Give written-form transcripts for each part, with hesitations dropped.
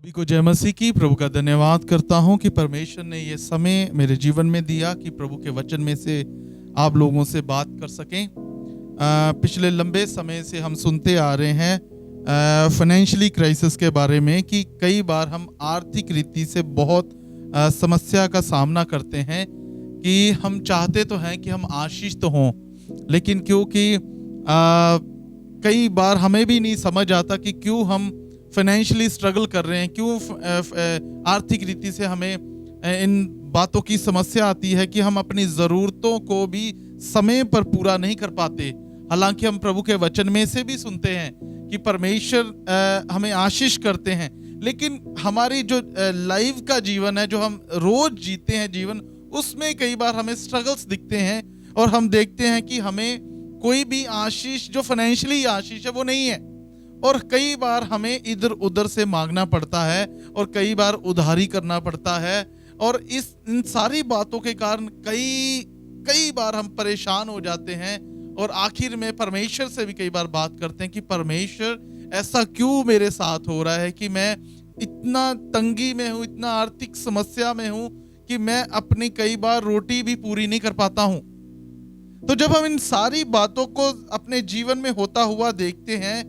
सभी को जय मसीह की। प्रभु का धन्यवाद करता हूं कि परमेश्वर ने ये समय मेरे जीवन में दिया कि प्रभु के वचन में से आप लोगों से बात कर सकें। पिछले लंबे समय से हम सुनते आ रहे हैं फाइनेंशियली क्राइसिस के बारे में कि कई बार हम आर्थिक रीति से बहुत समस्या का सामना करते हैं कि हम चाहते तो हैं कि हम आशीष तो हों, लेकिन क्योंकि कई बार हमें भी नहीं समझ आता कि क्यों हम फाइनेंशियली स्ट्रगल कर रहे हैं, क्यों आर्थिक रीति से हमें इन बातों की समस्या आती है कि हम अपनी ज़रूरतों को भी समय पर पूरा नहीं कर पाते। हालांकि हम प्रभु के वचन में से भी सुनते हैं कि परमेश्वर हमें आशीष करते हैं, लेकिन हमारी जो लाइफ का जीवन है, जो हम रोज जीते हैं जीवन, उसमें कई बार हमें स्ट्रगल्स दिखते हैं और हम देखते हैं कि हमें कोई भी आशीष जो फाइनेंशियली आशीष है वो नहीं है, और कई बार हमें इधर उधर से मांगना पड़ता है और कई बार उधारी करना पड़ता है। और इन सारी बातों के कारण कई बार हम परेशान हो जाते हैं और आखिर में परमेश्वर से भी कई बार बात करते हैं कि परमेश्वर ऐसा क्यों मेरे साथ हो रहा है कि मैं इतना तंगी में हूँ, इतना आर्थिक समस्या में हूँ कि मैं अपनी कई बार रोटी भी पूरी नहीं कर पाता हूँ। तो जब हम इन सारी बातों को अपने जीवन में होता हुआ देखते हैं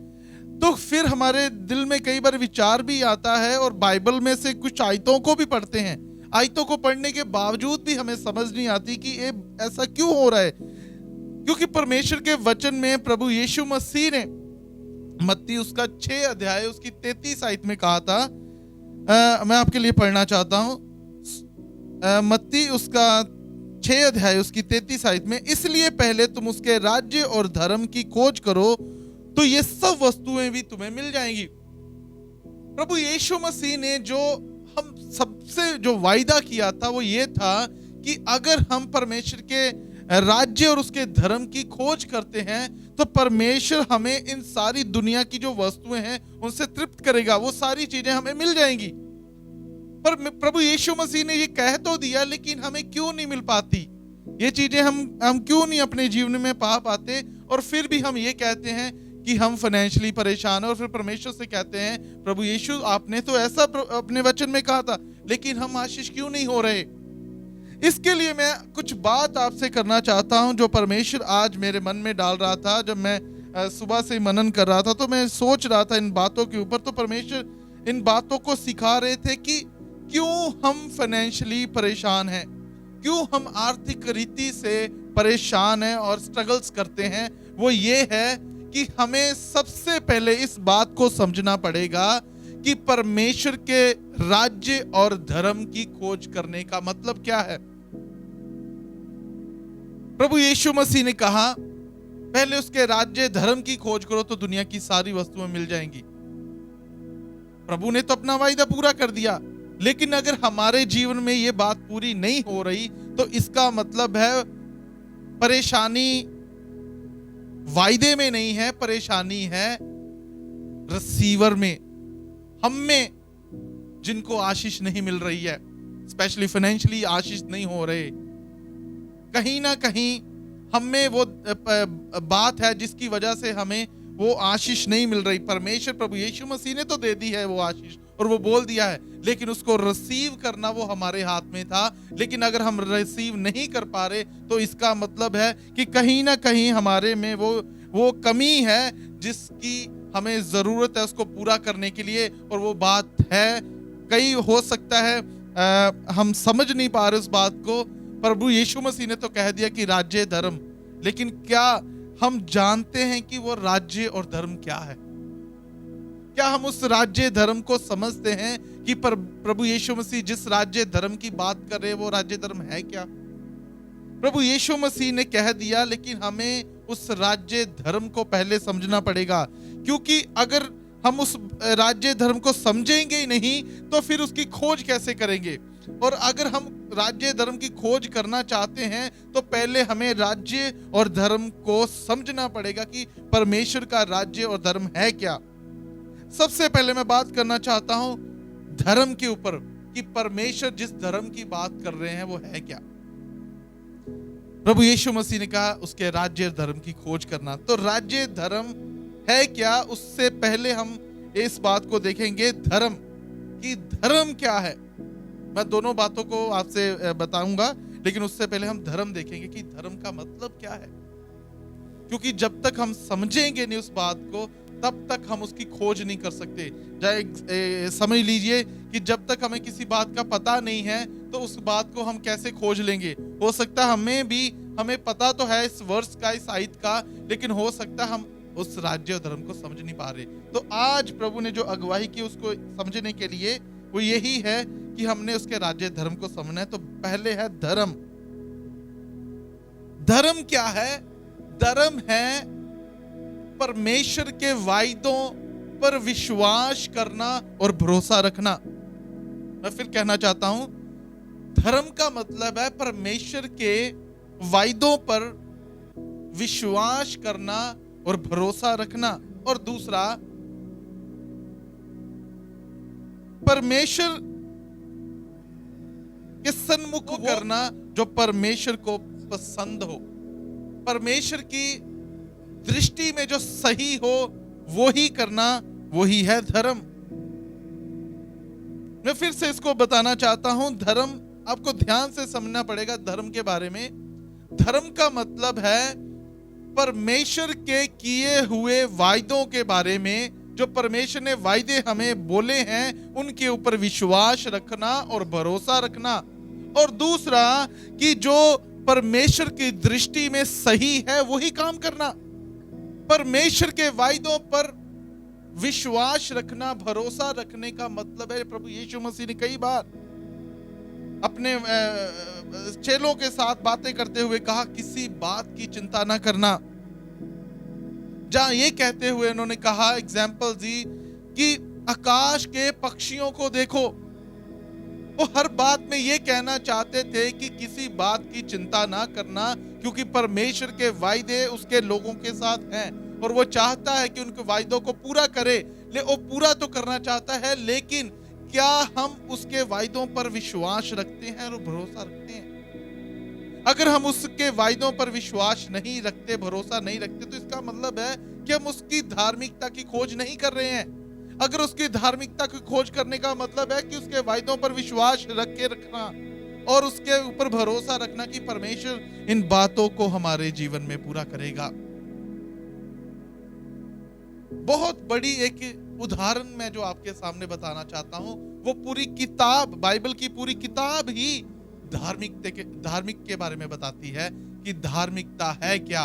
तो फिर हमारे दिल में कई बार विचार भी आता है और बाइबल में से कुछ आयतों को भी पढ़ते हैं। आयतों को पढ़ने के बावजूद भी हमें समझ नहीं आती कि ये ऐसा क्यों हो रहा है, क्योंकि परमेश्वर के वचन में प्रभु यीशु मसीह ने मत्ती उसका 6 अध्याय उसकी 33 आयत में कहा था। मैं आपके लिए पढ़ना चाहता हूँ। मत्ती उसका 6 अध्याय उसकी 33 आयत में, इसलिए पहले तुम उसके राज्य और धर्म की खोज करो तो ये सब वस्तुएं भी तुम्हें मिल जाएंगी। प्रभु यीशु मसीह ने जो हम सबसे जो वायदा किया था वो ये था कि अगर हम परमेश्वर के राज्य और उसके धर्म की खोज करते हैं तो परमेश्वर हमें इन सारी दुनिया की जो वस्तुएं हैं उनसे तृप्त करेगा, वो सारी चीजें हमें मिल जाएंगी। पर प्रभु यीशु मसीह ने ये कह तो दिया, लेकिन हमें क्यों नहीं मिल पाती ये चीजें? हम क्यों नहीं अपने जीवन में पा पाते? और फिर भी हम ये कहते हैं कि हम फाइनेंशियली परेशान हैं और फिर परमेश्वर से कहते हैं प्रभु यीशु आपने तो ऐसा अपने वचन में कहा था, लेकिन हम आशीष क्यों नहीं हो रहे? इसके लिए मैं कुछ बात आपसे करना चाहता हूं जो परमेश्वर आज मेरे मन में डाल रहा था। जब मैं सुबह से मनन कर रहा था तो मैं सोच रहा था इन बातों के ऊपर, तो परमेश्वर इन बातों को सिखा रहे थे कि क्यों हम फाइनेंशियली परेशान हैं, क्यों हम आर्थिक रीति से परेशान हैं और स्ट्रगल्स करते हैं। वो ये है कि हमें सबसे पहले इस बात को समझना पड़ेगा कि परमेश्वर के राज्य और धर्म की खोज करने का मतलब क्या है। प्रभु यीशु मसीह ने कहा पहले उसके राज्य धर्म की खोज करो तो दुनिया की सारी वस्तुएं मिल जाएंगी। प्रभु ने तो अपना वायदा पूरा कर दिया, लेकिन अगर हमारे जीवन में ये बात पूरी नहीं हो रही तो इसका मतलब है परेशानी वायदे में नहीं है, परेशानी है रिसीवर में, हम में जिनको आशीष नहीं मिल रही है, स्पेशली फाइनेंशियली आशीष नहीं हो रहे। कहीं ना कहीं हम में वो बात है जिसकी वजह से हमें वो आशीष नहीं मिल रही। परमेश्वर प्रभु यीशु मसीह ने तो दे दी है वो आशीष और वो बोल दिया है, लेकिन उसको रिसीव करना वो हमारे हाथ में था। लेकिन अगर हम रिसीव नहीं कर पा रहे तो इसका मतलब है कि कहीं ना कहीं हमारे में वो कमी है जिसकी हमें जरूरत है उसको पूरा करने के लिए। और वो बात है, कई हो सकता है हम समझ नहीं पा रहे उस बात को। प्रभु यीशु मसीह ने तो कह दिया कि राज्य धर्म, लेकिन क्या हम जानते हैं कि वो राज्य और धर्म क्या है? क्या हम उस राज्य धर्म को समझते हैं कि प्रभु यीशु मसीह जिस राज्य धर्म की बात कर रहे हैं वो राज्य धर्म है क्या? प्रभु यीशु मसीह ने कह दिया, लेकिन हमें उस राज्य धर्म को पहले समझना पड़ेगा, क्योंकि अगर हम उस राज्य धर्म को समझेंगे ही नहीं तो फिर उसकी खोज कैसे करेंगे? और अगर हम राज्य धर्म की खोज करना चाहते हैं तो पहले हमें राज्य और धर्म को समझना पड़ेगा कि परमेश्वर का राज्य और धर्म है क्या। सबसे पहले मैं बात करना चाहता हूं धर्म के ऊपर कि परमेश्वर जिस धर्म की बात कर रहे हैं वो है क्या। प्रभु यीशु मसीह ने कहा उसके राज्य धर्म की खोज करना। तो राज्य धर्म है क्या, उससे पहले हम इस बात को देखेंगे धर्म कि धर्म क्या है। मैं दोनों बातों को आपसे बताऊंगा, लेकिन उससे पहले हम धर्म देखेंगे कि धर्म का मतलब क्या है। क्योंकि जब तक हम समझेंगे नहीं उस बात को, तब तक हम उसकी खोज नहीं कर सकते। समझ लीजिए कि जब तक हमें किसी बात का पता नहीं है, तो उस बात को हम कैसे खोज लेंगे। हो सकता है हमें पता तो है इस वर्ष का, इस आयत का, लेकिन हो सकता है हम उस राज्य और धर्म को समझ नहीं पा रहे। तो आज प्रभु ने जो अगुवाई की उसको समझने के लिए वो यही है कि हमने उसके राज्य धर्म को समझना है। तो पहले है धर्म। धर्म क्या है? धर्म है परमेश्वर के वायदों पर विश्वास करना और भरोसा रखना। मैं फिर कहना चाहता हूं, धर्म का मतलब है परमेश्वर के वायदों पर विश्वास करना और भरोसा रखना। और दूसरा, परमेश्वर के सन्मुख करना जो परमेश्वर को पसंद हो। परमेश्वर की दृष्टि में जो सही हो वो ही करना, वही है धर्म। मैं फिर से इसको बताना चाहता हूं, धर्म आपको ध्यान से समझना पड़ेगा। धर्म के बारे में, धर्म का मतलब है परमेश्वर के किए हुए वायदों के बारे में, जो परमेश्वर ने वायदे हमें बोले हैं उनके ऊपर विश्वास रखना और भरोसा रखना। और दूसरा कि जो परमेश्वर की दृष्टि में सही है वही काम करना। परमेश्वर के वायदों पर विश्वास रखना, भरोसा रखने का मतलब है, प्रभु यीशु मसीह ने कई बार अपने चेलों के साथ बातें करते हुए कहा, किसी बात की चिंता ना करना। जहां ये कहते हुए उन्होंने कहा, एग्जाम्पल दी कि आकाश के पक्षियों को देखो। वो हर बात में ये कहना चाहते थे कि किसी बात की चिंता ना करना, क्योंकि परमेश्वर के वायदे उसके लोगों के साथ हैं और वो चाहता है कि उनके वायदों को पूरा करे। वो पूरा तो करना चाहता है, लेकिन क्या हम उसके वायदों पर विश्वास रखते हैं और भरोसा रखते हैं? अगर हम उसके वायदों पर विश्वास नहीं रखते, भरोसा नहीं रखते, तो इसका मतलब है कि हम उसकी धार्मिकता की खोज नहीं कर रहे हैं। अगर उसकी धार्मिकता की खोज करने का मतलब है कि उसके वायदों पर विश्वास रख के रखना और उसके ऊपर भरोसा रखना कि परमेश्वर इन बातों को हमारे जीवन में पूरा करेगा। बहुत बड़ी एक उदाहरण मैं जो आपके सामने बताना चाहता हूं, वो पूरी किताब, बाइबल की पूरी किताब ही धार्मिक के बारे में बताती है कि धार्मिकता है क्या।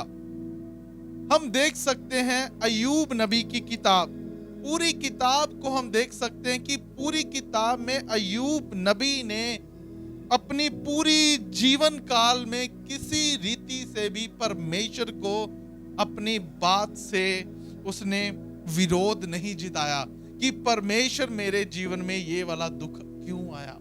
हम देख सकते हैं अय्यूब नबी की किताब, पूरी किताब को हम देख सकते हैं कि पूरी किताब में अय्यूब नबी ने अपनी पूरी जीवन काल में किसी रीति से भी परमेश्वर को अपनी बात से उसने विरोध नहीं जिताया कि परमेश्वर मेरे जीवन में ये वाला दुख क्यों आया।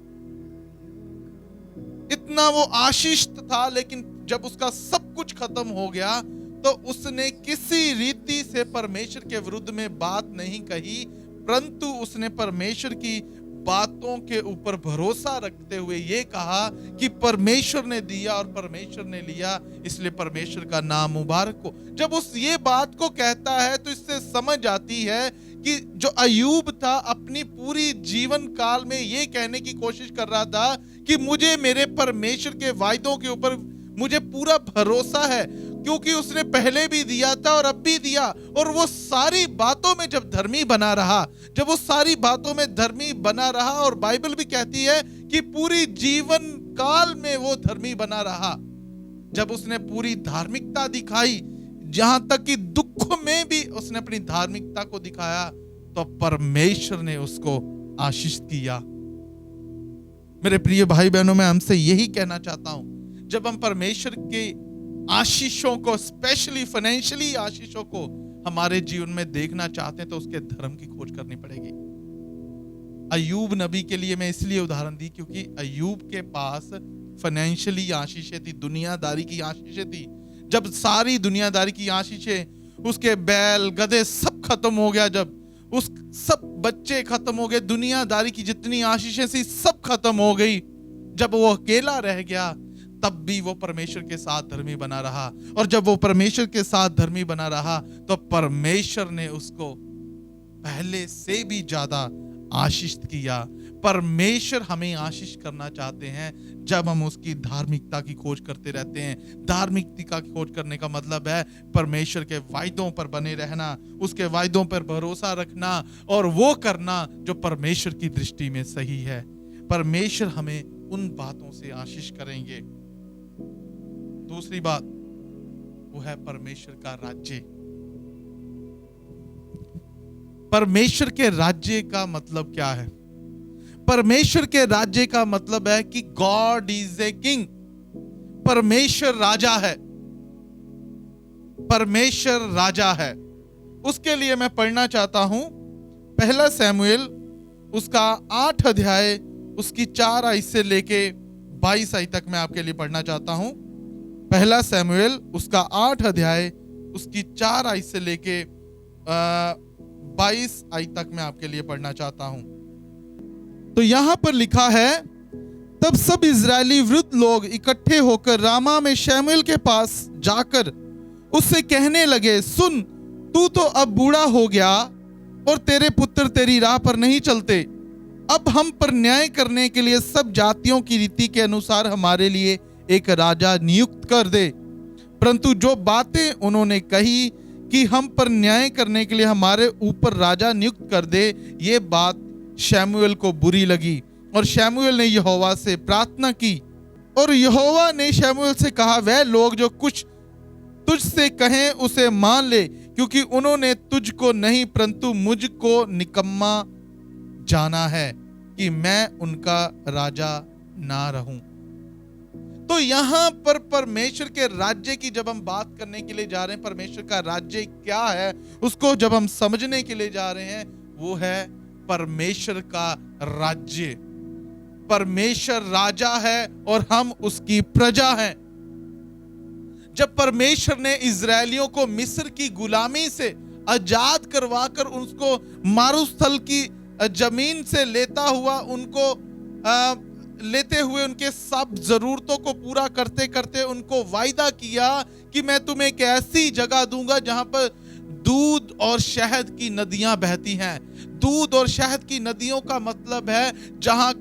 इतना वो आशीष था, लेकिन जब उसका सब कुछ खत्म हो गया तो उसने किसी रीति से परमेश्वर के विरुद्ध में बात नहीं कही, परंतु उसने परमेश्वर की बातों के ऊपर भरोसा रखते हुए ये कहा कि परमेश्वर ने दिया और परमेश्वर ने लिया, इसलिए परमेश्वर का नाम मुबारक हो। जब उस ये बात को कहता है तो इससे समझ आती है कि जो अय्यूब था अपनी पूरी जीवन काल में ये कहने की कोशिश कर रहा था कि मुझे मेरे परमेश्वर के वायदों के ऊपर मुझे पूरा भरोसा है, क्योंकि उसने पहले भी दिया था और अब भी दिया। और वो सारी बातों में जब धर्मी बना रहा, जब वो सारी बातों में धर्मी बना रहा, और बाइबल भी कहती है कि पूरी जीवन काल में वो धर्मी बना रहा, जब उसने पूरी धार्मिकता दिखाई, जहां तक कि दुख में भी उसने अपनी धार्मिकता को दिखाया, तो परमेश्वर ने उसको आशीष किया। मेरे प्रिय भाई बहनों, मैं हमसे यही कहना चाहता हूं, जब हम परमेश्वर के आशीषों को, स्पेशली फाइनेंशियली आशीषों को हमारे जीवन में देखना चाहते हैं, तो उसके धर्म की खोज करनी पड़ेगी। अय्यूब नबी के लिए मैं इसलिए उदाहरण दी क्योंकि अय्यूब के पास फाइनेंशियली आशीषें थी, दुनियादारी की आशीषें थी। जब सारी दुनियादारी की आशीषें, उसके बैल गधे सब खत्म हो गया, जब उस सब बच्चे खत्म हो गए, दुनियादारी की जितनी आशीषें थी सब खत्म हो गई, जब वो अकेला रह गया, तब भी वो परमेश्वर के साथ धर्मी बना रहा। और जब वो परमेश्वर के साथ धर्मी बना रहा तो परमेश्वर ने उसको पहले से भी ज्यादा आशीष किया, परमेश्वर हमें आशीष करना चाहते हैं जब हम उसकी धार्मिकता की खोज करते रहते हैं। धार्मिकता की खोज करने का मतलब है परमेश्वर के वायदों पर बने रहना, उसके वायदों पर भरोसा रखना और वो करना जो परमेश्वर की दृष्टि में सही है। परमेश्वर हमें उन बातों से आशीष करेंगे। दूसरी बात वो है परमेश्वर का राज्य। परमेश्वर के राज्य का मतलब क्या है? परमेश्वर के राज्य का मतलब है कि गॉड इज ए किंग। परमेश्वर राजा है। परमेश्वर राजा है। उसके लिए मैं पढ़ना चाहता हूं पहला शमूएल उसका 8 अध्याय उसकी 4 आयत से लेके 22 आयत तक मैं आपके लिए पढ़ना चाहता हूं। पहला शमूएल उसका 8 अध्याय उसकी 4 आयत से लेके 22 आयत तक मैं आपके लिए पढ़ना चाहता हूं। तो यहां पर लिखा है, तब सब इजरायली वृद्ध लोग इकट्ठे होकर रामा में शमूएल के पास जाकर उससे कहने लगे, सुन, तू तो अब बूढ़ा हो गया और तेरे पुत्र तेरी राह पर नहीं चलते। अब हम पर न्याय करने के लिए सब जातियों की रीति के अनुसार हमारे लिए एक राजा नियुक्त कर दे। परंतु जो बातें उन्होंने कही कि हम पर न्याय करने के लिए हमारे ऊपर राजा नियुक्त कर दे, ये बात शमूएल को बुरी लगी और शमूएल ने यहोवा से प्रार्थना की। और यहोवा ने शमूएल से कहा, वह लोग जो कुछ तुझसे कहें उसे मान ले, क्योंकि उन्होंने तुझको नहीं परंतु मुझको निकम्मा जाना है कि मैं उनका राजा ना रहूं। तो यहां पर परमेश्वर के राज्य की जब हम बात करने के लिए जा रहे हैं, परमेश्वर का राज्य क्या है उसको जब हम समझने के लिए जा रहे हैं, वो है परमेश्वर का राज्य। परमेश्वर राजा है और हम उसकी प्रजा हैं। जब परमेश्वर ने इजरायलियों को मिस्र की गुलामी से आजाद करवाकर उसको मारुस्थल की जमीन से लेता हुआ लेते हुए उनके सब जरूरतों को पूरा करते करते उनको वायदा किया कि मैं तुम्हें एक ऐसी जगह दूंगा जहां पर दूध और शहद की नदियां बहती हैं। दूध और शहद की नदियों का मतलब है जहां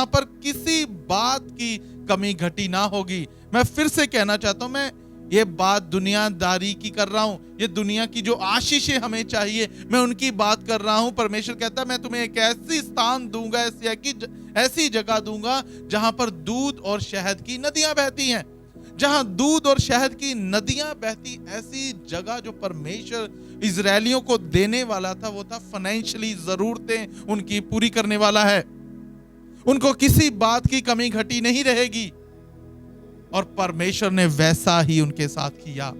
पर किसी बात की कमी घटी ना होगी। मैं फिर से कहना चाहता हूं, मैं ये बात दुनियादारी की कर रहा हूं, ये दुनिया की जो आशीषें हमें चाहिए मैं उनकी बात कर रहा हूं। परमेश्वर कहता है मैं तुम्हें एक ऐसी स्थान दूंगा, ऐसी जगह दूंगा जहां पर दूध और शहद की नदियां बहती हैं। जहां दूध और शहद की नदियां बहती, ऐसी जगह जो परमेश्वर इजरायलियों को देने वाला था, वो था फाइनेंशियली जरूरतें उनकी पूरी करने वाला है। उनको किसी बात की कमी घटी नहीं रहेगी और परमेश्वर ने वैसा ही उनके साथ किया।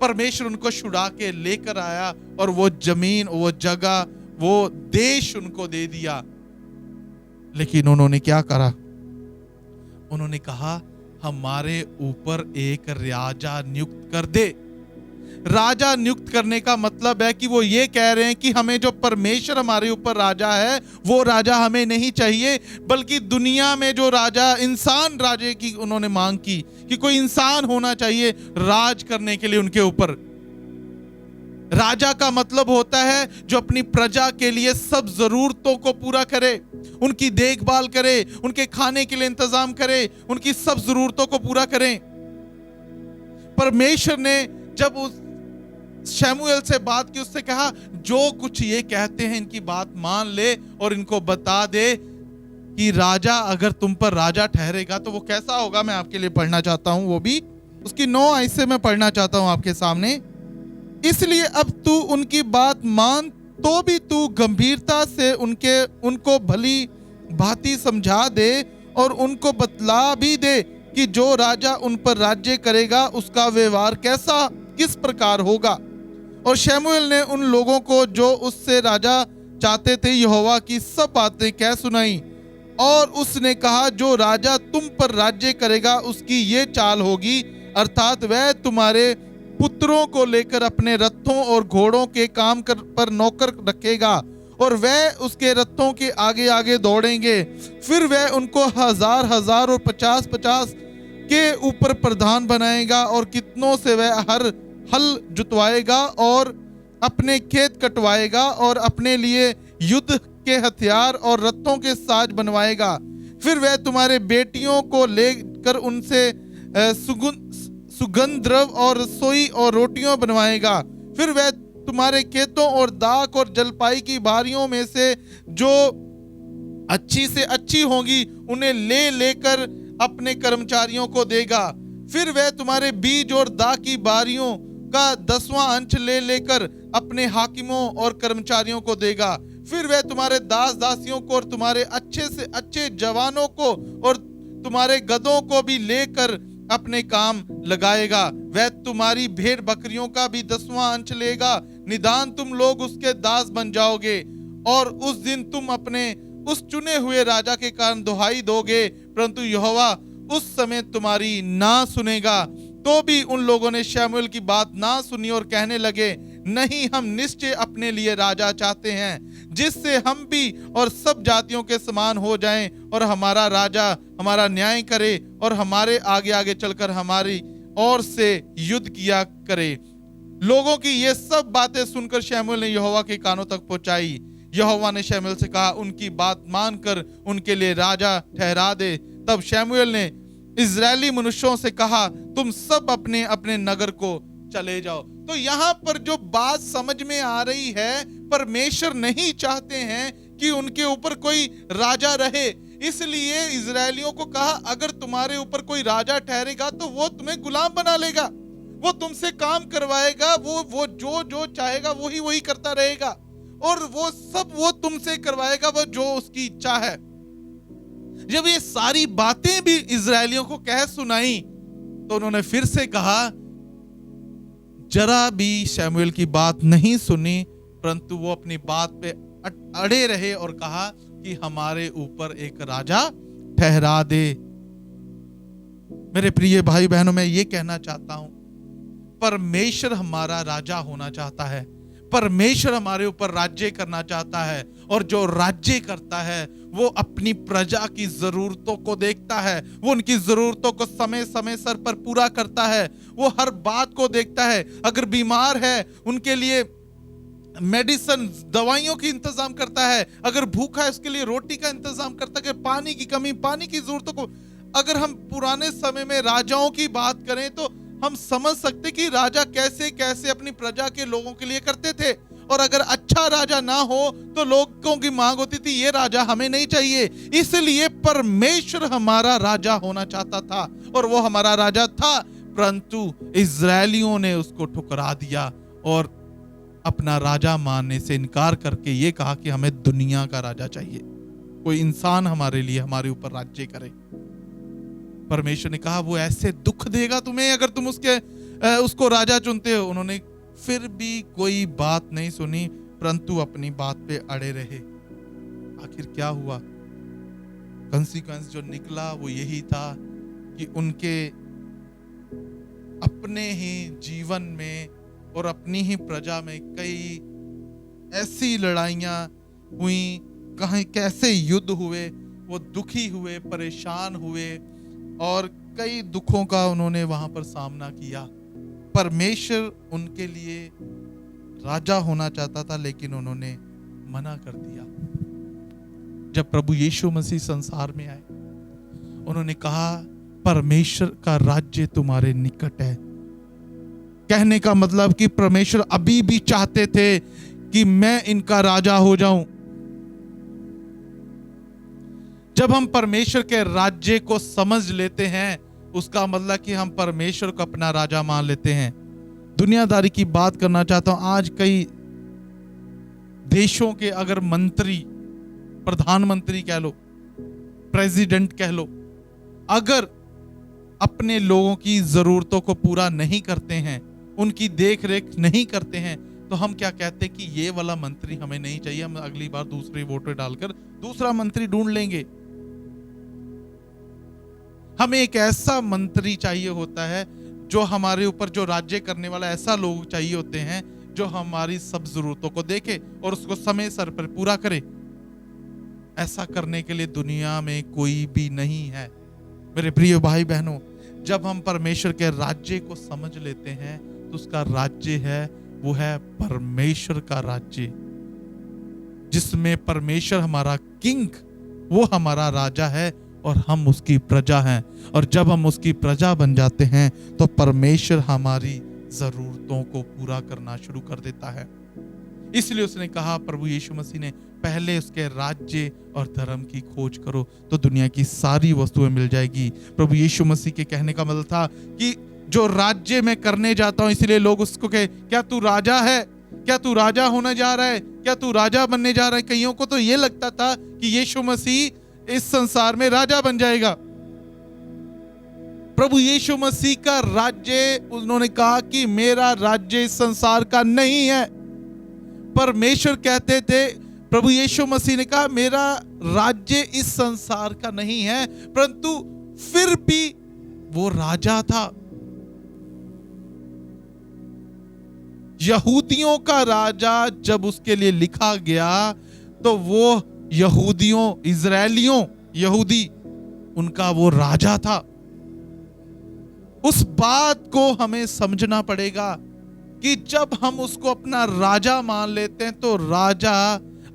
परमेश्वर उनको छुड़ा के लेकर आया और वो जमीन, वो जगह, वो देश उनको दे दिया। लेकिन उन्होंने क्या करा? उन्होंने कहा हमारे ऊपर एक राजा नियुक्त कर दे। राजा नियुक्त करने का मतलब है कि वो ये कह रहे हैं कि हमें जो परमेश्वर हमारे ऊपर राजा है वो राजा हमें नहीं चाहिए, बल्कि दुनिया में जो राजा, इंसान राजे की उन्होंने मांग की कि कोई इंसान होना चाहिए राज करने के लिए उनके ऊपर। राजा का मतलब होता है जो अपनी प्रजा के लिए सब जरूरतों को पूरा करे, उनकी देखभाल करे, उनके खाने के लिए इंतजाम करे, उनकी सब जरूरतों को पूरा करें। परमेश्वर ने जब उस शमूएल से बात की, उससे कहा जो कुछ ये कहते हैं इनकी बात मान ले और इनको बता दे कि राजा अगर तुम पर राजा ठहरेगा तो वो कैसा होगा। मैं आपके लिए पढ़ना चाहता हूं, वो भी उसकी 9 आयत से मैं पढ़ना चाहता हूं आपके सामने। इसलिए अब तू उनकी बात मान, तो भी तू गंभीरता से उनको भली भांति समझा दे और उनको बतला भी दे कि जो राजा उन पर राज्य करेगा उसका व्यवहार किस प्रकार होगा। और शमूएल ने उन लोगों को जो उससे राजा चाहते थे यहोवा की सब बातें कह सुनाई। और उसने कहा जो राजा तुम पर राज्य करेगा उसकी ये चाल होगी, अर्थात वह तुम्हारे पुत्रों को लेकर अपने रथों और घोड़ों के काम पर नौकर रखेगा और वह उसके रथों के आगे आगे दौड़ेंगे। फिर वह उनको 1000 और 50 के ऊपर प्रधान बनाएगा और कितनों से वह हल जुतवाएगा और अपने खेत कटवाएगा और अपने लिए युद्ध के हथियार और रथों के साज बनवाएगा। फिर वह तुम्हारे बेटियों को लेकर उनसे सुगंध द्रव्य और रसोई और रोटियां बनवाएगा। फिर वह तुम्हारे खेतों और दाख और जलपाई की बारियों में से जो अच्छी से अच्छी होंगी उन्हें ले लेकर अपने कर्मचारियों को देगा। फिर वह तुम्हारे बीज और दाख की बारियों का 10वां अंश ले लेकर अपने हाकिमों और कर्मचारियों को देगा। फिर वह तुम्हारे दास दासियों को और तुम्हारे अच्छे से अच्छे जवानों को और तुम्हारे गधों को भी लेकर अपने काम लगाएगा। वह तुम्हारी भेड़ बकरियों का भी 10वां अंश लेगा। निदान तुम लोग उसके दास बन जाओगे और उस दिन तुम अपने उस चुने हुए राजा के कारण दुहाई दोगे, परंतु यहोवा उस समय तुम्हारी ना सुनेगा। तो भी उन लोगों ने शमूएल की बात ना सुनी और कहने लगे, नहीं, हम निश्चय अपने लिए राजा चाहते हैं, जिससे हम भी और सब जातियों के समान हो जाएं, और हमारा राजा हमारा न्याय करे और हमारे आगे आगे चलकर हमारी ओर से युद्ध किया करे। लोगों की ये सब बातें सुनकर शमूएल ने यहोवा के कानों तक पहुंचाई। यहोवा ने शमूएल से कहा, उनकी बात मानकर उनके लिए राजा ठहरा दे। तब शमूएल ने इजरायली मनुष्यों से कहा, तुम सब अपने अपने नगर को चले जाओ। तो यहाँ पर जो बात समझ में आ रही है, परमेश्वर नहीं चाहते हैं कि उनके ऊपर कोई राजा रहे, इसलिए इजरायलियों को कहा, अगर तुम्हारे ऊपर कोई राजा ठहरेगा तो वो तुम्हें गुलाम बना लेगा, वो तुमसे काम करवाएगा, वो जो चाहेगा वही करता रहेगा, और वो सब वो तुमसे करवाएगा, वो जो उसकी इच्छा है। जब ये सारी बातें भी इजरायलियों को कह सुनाई तो उन्होंने फिर से कहा, जरा भी शमूएल की बात नहीं सुनी, परंतु वो अपनी बात पे अड़े रहे और कहा कि हमारे ऊपर एक राजा ठहरा दे। मेरे प्रिय भाई बहनों, मैं ये कहना चाहता हूं, परमेश्वर हमारा राजा होना चाहता है, परमेश्वर हमारे ऊपर राज्य करना चाहता है, और जो राज्य करता है वो अपनी प्रजा की जरूरतों को देखता है, वो उनकी जरूरतों को समय समय सर पर पूरा करता है, वो हर बात को देखता है। अगर बीमार है उनके लिए मेडिसिन दवाइयों की इंतजाम करता है, अगर भूखा है उसके लिए रोटी का इंतजाम करता है, पानी की कमी, पानी की जरूरतों को। अगर हम पुराने समय में राजाओं की बात करें तो हम समझ सकते कि राजा कैसे कैसे अपनी प्रजा के लोगों के लिए करते थे, और अगर अच्छा राजा ना हो तो लोगों की मांग होती थी, ये राजा हमें नहीं चाहिए। इसलिए परमेश्वर हमारा राजा होना चाहता था, और वो हमारा राजा था, परंतु इजरायलियों ने उसको ठुकरा दिया और अपना राजा मानने से इनकार करके ये कहा कि हमें दुनिया का राजा चाहिए, कोई इंसान हमारे लिए हमारे ऊपर राज्य करे। परमेश्वर ने कहा, वो ऐसे दुख देगा तुम्हें अगर तुम उसको राजा चुनते हो। उन्होंने फिर भी कोई बात नहीं सुनी, परंतु अपनी बात पे अड़े रहे। आखिर क्या हुआ? कंसीक्वेंस जो निकला वो यही था कि उनके अपने ही जीवन में और अपनी ही प्रजा में कई ऐसी लड़ाइयां हुई, कहीं कैसे युद्ध हुए, वो दुखी हुए, परेशान हुए, और कई दुखों का उन्होंने वहां पर सामना किया। परमेश्वर उनके लिए राजा होना चाहता था, लेकिन उन्होंने मना कर दिया। जब प्रभु यीशु मसीह संसार में आए, उन्होंने कहा, परमेश्वर का राज्य तुम्हारे निकट है। कहने का मतलब कि परमेश्वर अभी भी चाहते थे कि मैं इनका राजा हो जाऊं। जब हम परमेश्वर के राज्य को समझ लेते हैं, उसका मतलब कि हम परमेश्वर को अपना राजा मान लेते हैं। दुनियादारी की बात करना चाहता हूं। आज कई देशों के अगर मंत्री, प्रधानमंत्री कह लो, प्रेसिडेंट कह लो, अगर अपने लोगों की जरूरतों को पूरा नहीं करते हैं, उनकी देख रेख नहीं करते हैं, तो हम क्या कहते हैं कि ये वाला मंत्री हमें नहीं चाहिए, हम अगली बार दूसरी वोट डालकर दूसरा मंत्री ढूंढ लेंगे। हमें एक ऐसा मंत्री चाहिए होता है जो हमारे ऊपर, जो राज्य करने वाला, ऐसा लोग चाहिए होते हैं जो हमारी सब जरूरतों को देखे और उसको समय सर पर पूरा करे। ऐसा करने के लिए दुनिया में कोई भी नहीं है। मेरे प्रिय भाई बहनों, जब हम परमेश्वर के राज्य को समझ लेते हैं तो उसका राज्य है, वो है परमेश्वर का राज्य। जिसमें परमेश्वर हमारा किंग, वो हमारा राजा है और हम उसकी प्रजा हैं। और जब हम उसकी प्रजा बन जाते हैं तो परमेश्वर हमारी जरूरतों को पूरा करना शुरू कर देता है। इसलिए उसने कहा, प्रभु यीशु मसीह ने, पहले उसके राज्य और धर्म की खोज करो तो दुनिया की सारी वस्तुएं मिल जाएगी। प्रभु यीशु मसीह के कहने का मतलब था कि जो राज्य मैं करने जाता हूं, इसलिए लोग उसको कहे, क्या तू राजा है? क्या तू राजा होने जा रहा है? क्या तू राजा बनने जा रहा है? कईयों को तो ये लगता था कि यीशु मसीह इस संसार में राजा बन जाएगा। प्रभु यीशु मसीह का राज्य, उन्होंने कहा कि मेरा राज्य इस संसार का नहीं है। परमेश्वर कहते थे, प्रभु यीशु मसीह ने कहा मेरा राज्य इस संसार का नहीं है, परंतु फिर भी वो राजा था। यहूदियों का राजा जब उसके लिए लिखा गया तो वो यहूदियों, इजरायलियों, यहूदी, उनका वो राजा था। उस बात को हमें समझना पड़ेगा कि जब हम उसको अपना राजा मान लेते हैं तो राजा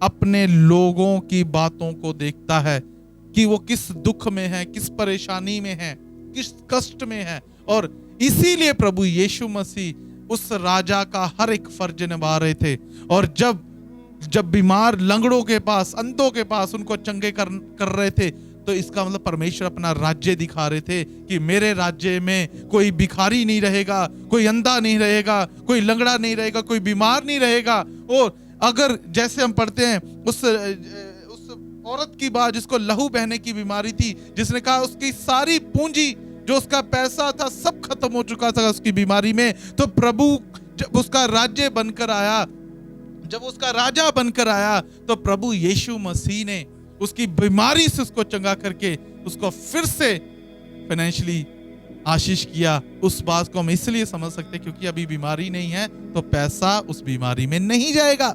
अपने लोगों की बातों को देखता है कि वो किस दुख में है, किस परेशानी में है, किस कष्ट में है। और इसीलिए प्रभु यीशु मसीह उस राजा का हर एक फर्ज निभा रहे थे। और जब बीमार लंगड़ों के पास, अंधों के पास उनको चंगे कर रहे थे, तो इसका मतलब परमेश्वर अपना राज्य दिखा रहे थे कि मेरे राज्य में कोई भिखारी नहीं रहेगा, कोई अंधा नहीं रहेगा, कोई लंगड़ा नहीं रहेगा, कोई बीमार नहीं रहेगा। और अगर जैसे हम पढ़ते हैं उस औरत की बात जिसको लहू बहने की बीमारी थी, जिसने कहा उसकी सारी पूंजी, जो उसका पैसा था, सब खत्म हो चुका था उसकी बीमारी में, तो प्रभु जब उसका राज्य बनकर आया, जब उसका राजा बनकर आया, तो प्रभु यीशु मसीह ने उसकी बीमारी से उसको चंगा करके उसको फिर से फाइनेंशियली आशीष किया। उस बात को हम इसलिए समझ सकते हैं क्योंकि अभी बीमारी नहीं है तो पैसा उस बीमारी में नहीं जाएगा।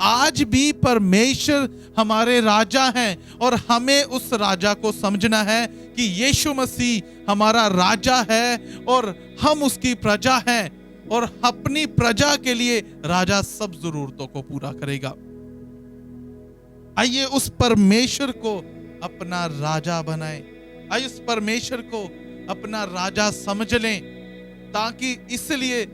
आज भी परमेश्वर हमारे राजा हैं और हमें उस राजा को समझना है कि यीशु मसीह हमारा राजा है और हम उसकी प्रजा हैं, और अपनी प्रजा के लिए राजा सब जरूरतों को पूरा करेगा। आइए उस परमेश्वर को अपना राजा बनाएं, आइए उस परमेश्वर को अपना राजा समझ लें, ताकि इसलिए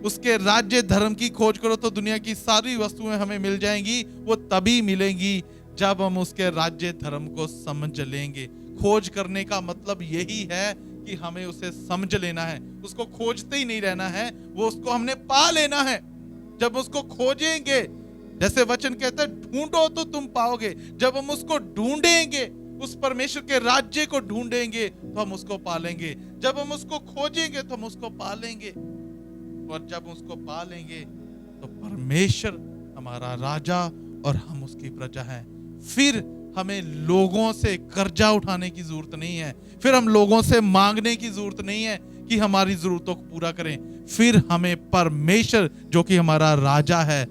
उसके राज्य धर्म की खोज करो तो दुनिया की सारी वस्तुएं हमें मिल जाएंगी। वो तभी मिलेंगी जब हम उसके राज्य धर्म को समझ लेंगे। खोज करने का मतलब यही है कि हमें उसे समझ लेना है, उसको खोजते ही नहीं रहना है, वो उसको हमने पा लेना है। जब उसको खोजेंगे, जैसे वचन कहता है ढूंढो तो तुम पाओगे, जब हम उसको ढूंढेंगे, उस परमेश्वर के राज्य को ढूंढेंगे तो हम उसको पालेंगे। जब हम उसको खोजेंगे तो हम उसको पालेंगे, और जब उसको पालेंगे तो परमेश्वर हमारा राजा और हम उसकी प्रजा हैं। फिर हमें लोगों से कर्जा उठाने की जरूरत नहीं है, फिर हम लोगों से मांगने की जरूरत नहीं है कि हमारी जरूरतों को पूरा करें। फिर हमें परमेश्वर जो कि हमारा राजा है,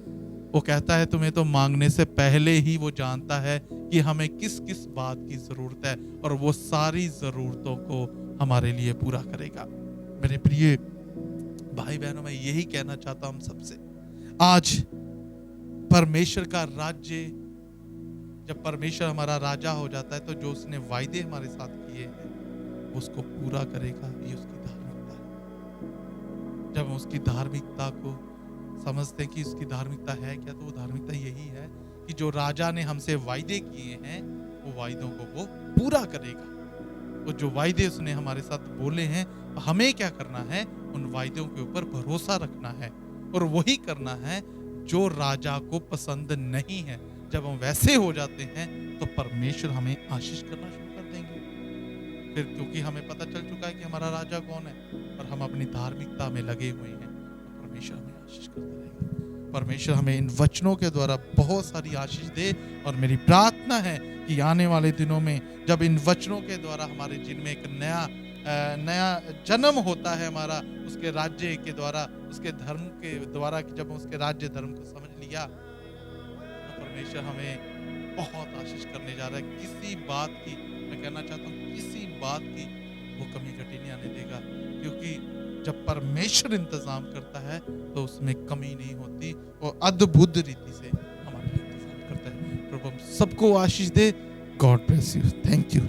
वो कहता है तुम्हें तो मांगने से पहले ही वो जानता है कि हमें किस किस बात की जरूरत है, और वो सारी जरूरतों को हमारे लिए पूरा करेगा। मेरे प्रिय भाई बहनों, मैं यही कहना चाहता हूं हम सबसे, आज परमेश्वर का राज्य, जब परमेश्वर हमारा राजा हो जाता है तो जो उसने वायदे हमारे साथ किए हैं उसको पूरा करेगा। ये उसकी धार्मिकता है। जब हम उसकी धार्मिकता को समझते हैं कि उसकी धार्मिकता है क्या, तो वो धार्मिकता यही है कि जो राजा ने हमसे वायदे किए हैं वो वायदों को वो पूरा करेगा। और जो वायदे उसने हमारे साथ बोले हैं, हमें क्या करना है, उन वायदों के ऊपर भरोसा रखना है और वही करना है जो राजा को पसंद नहीं है। जब हम वैसे हो जाते हैं तो परमेश्वर हमें आशीष करना शुरू कर देंगे। फिर क्योंकि हमें पता चल चुका है कि हमारा राजा कौन है और हम अपनी धार्मिकता में लगे हुए हैं, तो परमेश्वर हमें आशीष करता रहेगा। परमेश्वर हमें इन वचनों के द्वारा बहुत सारी आशीष दे, और मेरी प्रार्थना है कि आने वाले दिनों में जब इन वचनों के द्वारा हमारे जीवन में एक नया जन्म होता है हमारा, उसके राज्य के द्वारा, उसके धर्म के द्वारा, कि जब उसके राज्य धर्म को समझ लिया तो परमेश्वर हमें बहुत आशीष करने जा रहा है। किसी बात की, मैं कहना चाहता हूँ, किसी बात की वो कमी घटी नहीं आने देगा, क्योंकि जब परमेश्वर इंतजाम करता है तो उसमें कमी नहीं होती और अद्भुत रीति से हमारे इंतजाम करता है। प्रभु हम सबको आशीष दे। God bless you. Thank you.